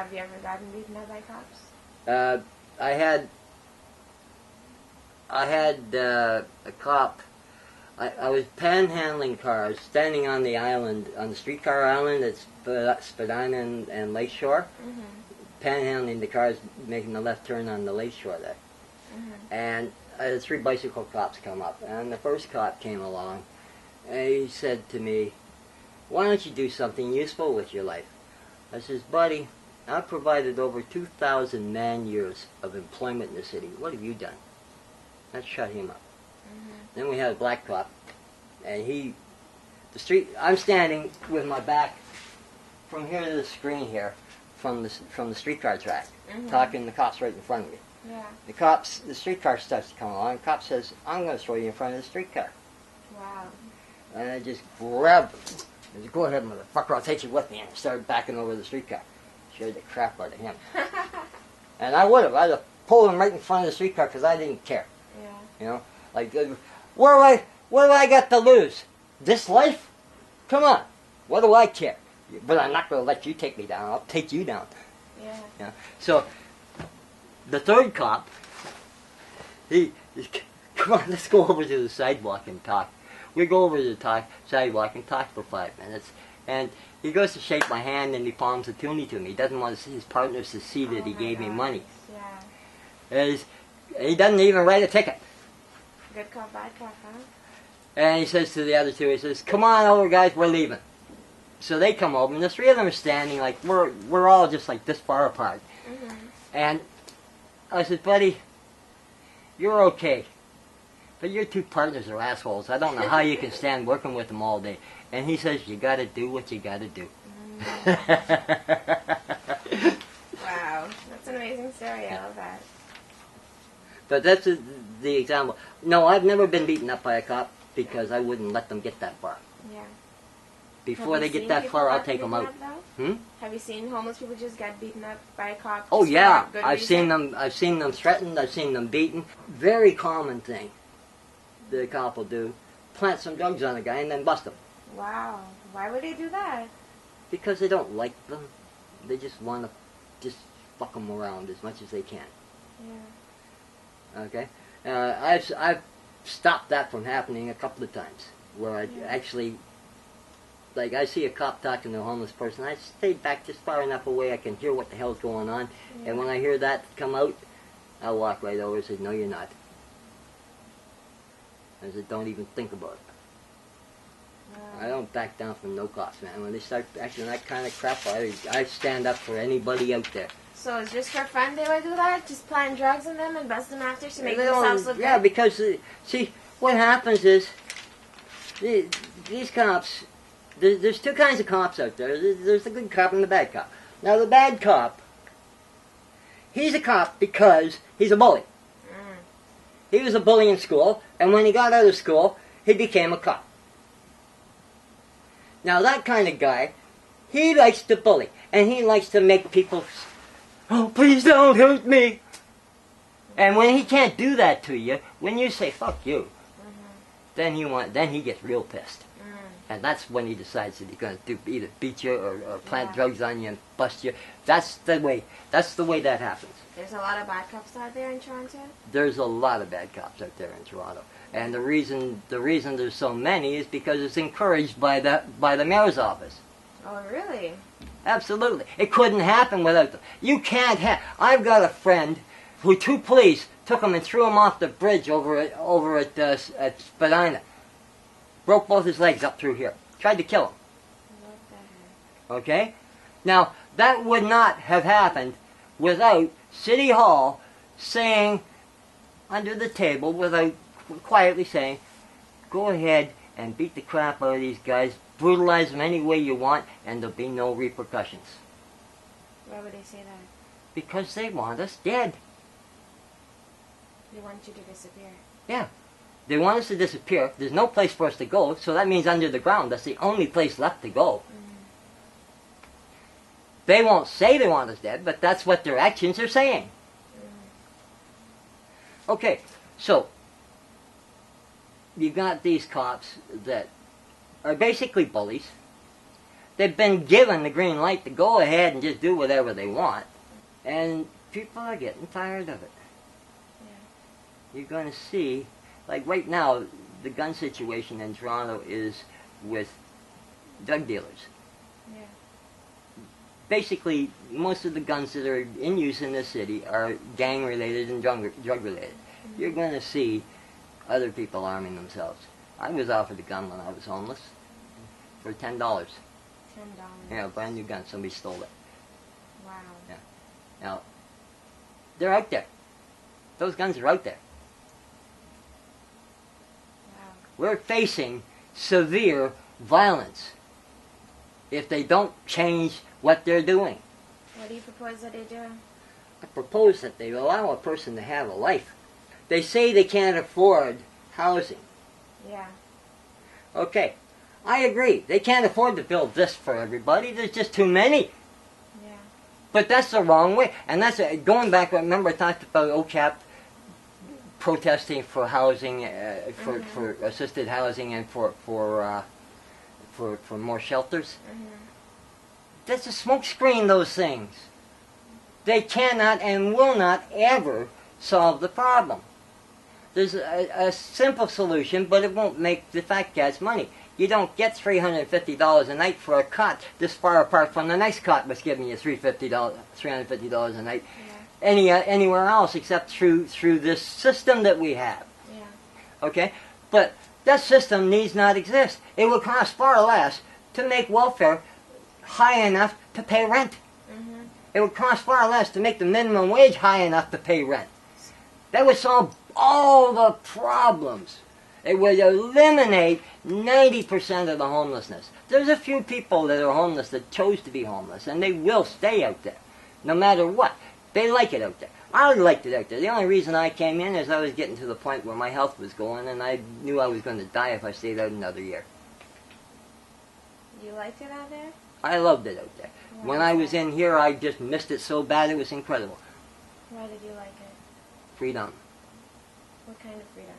Have you ever gotten beaten up by cops? I had a cop. I was panhandling cars, standing on the island, on the streetcar island at Spadina and Lakeshore, panhandling the cars, making the left turn on the Lakeshore there. And 3 bicycle cops come up, and the first cop came along, and he said to me, "Why don't you do something useful with your life?" I says, "Buddy, I've provided over 2,000 man-years of employment in the city. What have you done?" That shut him up. Then we had a black cop, and I'm standing with my back from here to the screen here, from the streetcar track, talking to the cops right in front of me. Yeah. The streetcar starts to come along, and the cop says, "I'm going to throw you in front of the streetcar." Wow. And I just grabbed him. I said, "Go ahead, motherfucker, I'll take you with me." And I started backing over the streetcar. Scared the crap out of him. And I'd have pulled him right in front of the streetcar because I didn't care. Yeah. You know, like, what do I got to lose? This life? Come on. What do I care? But I'm not going to let you take me down. I'll take you down. Yeah. You know? So, the third cop, come on, let's go over to the sidewalk and talk. We go over to the sidewalk and talk for 5 minutes. And he goes to shake my hand and he palms a toonie to me. He doesn't want his partners to see that he gave me money. Yeah. He doesn't even write a ticket. Good cop, bad cop, huh? And he says to the other 2, he says, "Come on over, guys, we're leaving." So they come over, and the 3 of them are standing like, we're all just like this far apart. And I said, "Buddy, you're okay. But your 2 partners are assholes. I don't know how you can stand working with them all day." And he says, "You gotta do what you gotta do." Wow, that's an amazing story. I love that. But that's the example. No, I've never been beaten up by a cop because I wouldn't let them get that far. Yeah. Before they get that far, I'll take them out. Have you seen homeless people just get beaten up by a cop? Oh yeah, I've seen them threatened. I've seen them beaten. Very common thing the cop will do: plant some drugs on a guy and then bust him. Wow. Why would they do that? Because they don't like them. They just want to just fuck them around as much as they can. Yeah. Okay? I've stopped that from happening a couple of times, where I actually, like, I see a cop talking to a homeless person, I stay back just far enough away I can hear what the hell's going on, and when I hear that come out, I'll walk right over and say, "No, you're not." I said, "Don't even think about it." I don't back down from no cops, man. When they start acting that kind of crap, I stand up for anybody out there. So it's just for fun they would do that? Just plant drugs in them and bust them after to make themselves look good? Yeah, because, see, what happens is, these cops, there's 2 kinds of cops out there. There's the good cop and the bad cop. Now, the bad cop, he's a cop because he's a bully. He was a bully in school, and when he got out of school, he became a cop. Now, that kind of guy, he likes to bully, and he likes to make people, "Oh, please don't hurt me." And when he can't do that to you, when you say, "Fuck you," then he gets real pissed. And that's when he decides that he's going to either beat you or plant drugs on you and bust you. That's the way that happens. There's a lot of bad cops out there in Toronto? There's a lot of bad cops out there in Toronto. And the reason there's so many is because it's encouraged by the mayor's office. Oh, really? Absolutely. It couldn't happen without them. You can't have... I've got a friend who 2 police took him and threw him off the bridge over at Spadina. Broke both his legs up through here. Tried to kill him. What the heck? Okay? Now, that would not have happened without City Hall saying, under the table, without quietly saying, "Go ahead and beat the crap out of these guys, brutalize them any way you want, and there'll be no repercussions." Why would they say that? Because they want us dead. They want you to disappear. Yeah. They want us to disappear. There's no place for us to go, so that means under the ground. That's the only place left to go. They won't say they want us dead, but that's what their actions are saying. Okay, so you got these cops that are basically bullies. They've been given the green light to go ahead and just do whatever they want. And people are getting tired of it. Yeah. You're going to see, like right now, the gun situation in Toronto is with drug dealers. Yeah. Basically, most of the guns that are in use in this city are gang-related and drug-related. Mm-hmm. You're going to see other people arming themselves. I was offered a gun when I was homeless for $10. $10? Yeah, a brand new gun. Somebody stole it. Wow. Yeah. Now, they're out there. Those guns are out there. Wow. We're facing severe violence if they don't change what they're doing. What do you propose that they do? I propose that they allow a person to have a life. They say they can't afford housing. Yeah. Okay, I agree. They can't afford to build this for everybody. There's just too many. Yeah. But that's the wrong way. And that's going back. Remember, I talked about OCAP protesting for housing, for assisted housing, and for more shelters. Mm-hmm. That's a smokescreen. Those things. They cannot and will not ever solve the problem. There's a simple solution, but it won't make the fat cats money. You don't get $350 a night for a cot this far apart from the next cot was giving you $350 a night. Yeah. Anywhere else except through this system that we have. Yeah. Okay? But that system needs not exist. It would cost far less to make welfare high enough to pay rent. Mm-hmm. It would cost far less to make the minimum wage high enough to pay rent. That would solve all the problems. It would eliminate 90% of the homelessness. There's a few people that are homeless that chose to be homeless, and they will stay out there, no matter what. They like it out there. I liked it out there. The only reason I came in is I was getting to the point where my health was going, and I knew I was going to die if I stayed out another year. You liked it out there? I loved it out there. Why when I was in here, I just missed it so bad, it was incredible. Why did you like it? Freedom. What kind of freedom?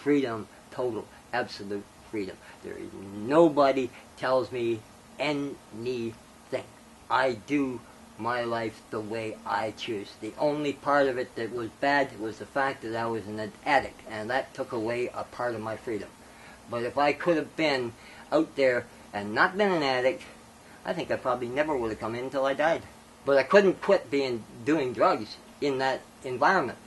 Freedom, total, absolute freedom. There is nobody tells me anything. I do my life the way I choose. The only part of it that was bad was the fact that I was an addict, and that took away a part of my freedom. But if I could have been out there and not been an addict, I think I probably never would have come in until I died. But I couldn't quit doing drugs in that environment.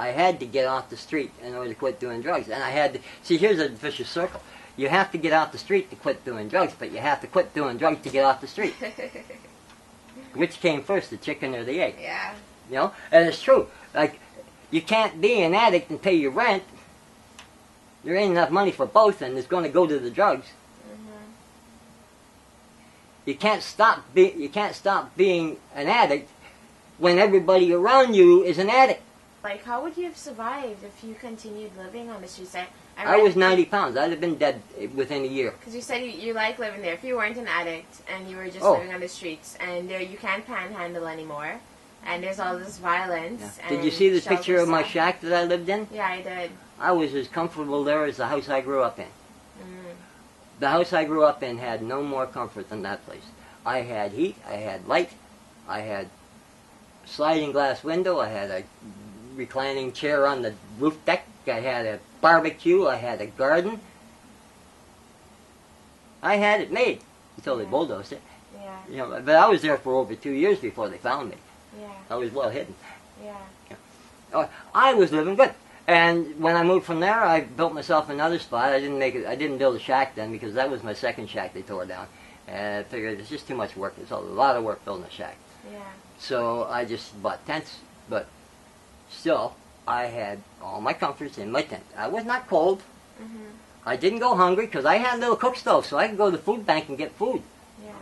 I had to get off the street in order to quit doing drugs. And I had to, see, here's a vicious circle. You have to get off the street to quit doing drugs, but you have to quit doing drugs to get off the street. Which came first, the chicken or the egg? Yeah. You know? And it's true. Like, you can't be an addict and pay your rent. There ain't enough money for both, and it's going to go to the drugs. Mm-hmm. You can't stop being an addict when everybody around you is an addict. Like, how would you have survived if you continued living on the streets? I was 90 pounds. I'd have been dead within a year. Because you said you like living there. If you weren't an addict and you were just living on the streets, and there you can't panhandle anymore, and there's all this violence. Yeah. Did you see the picture of my shack that I lived in? Yeah, I did. I was as comfortable there as the house I grew up in. Mm. The house I grew up in had no more comfort than that place. I had heat, I had light, I had sliding glass window, I had a reclining chair on the roof deck, I had a barbecue, I had a garden. I had it made until they bulldozed it. Yeah. You know, but I was there for over 2 years before they found me. Yeah. I was well hidden. Yeah. I was living good. And when I moved from there, I built myself another spot. I didn't build a shack then because that was my second shack they tore down. And I figured it's just too much work. It's a lot of work building a shack. Yeah. So I just bought tents. But still, I had all my comforts in my tent. I was not cold. Mm-hmm. I didn't go hungry because I had a little cook stove, so I could go to the food bank and get food. Yeah.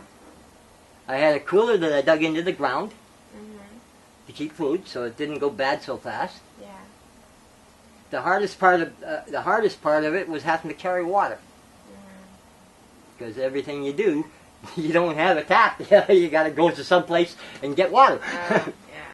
I had a cooler that I dug into the ground to keep food, so it didn't go bad so fast. Yeah. The hardest part of it was having to carry water, because everything you do, you don't have a tap. You got to go to some place and get water.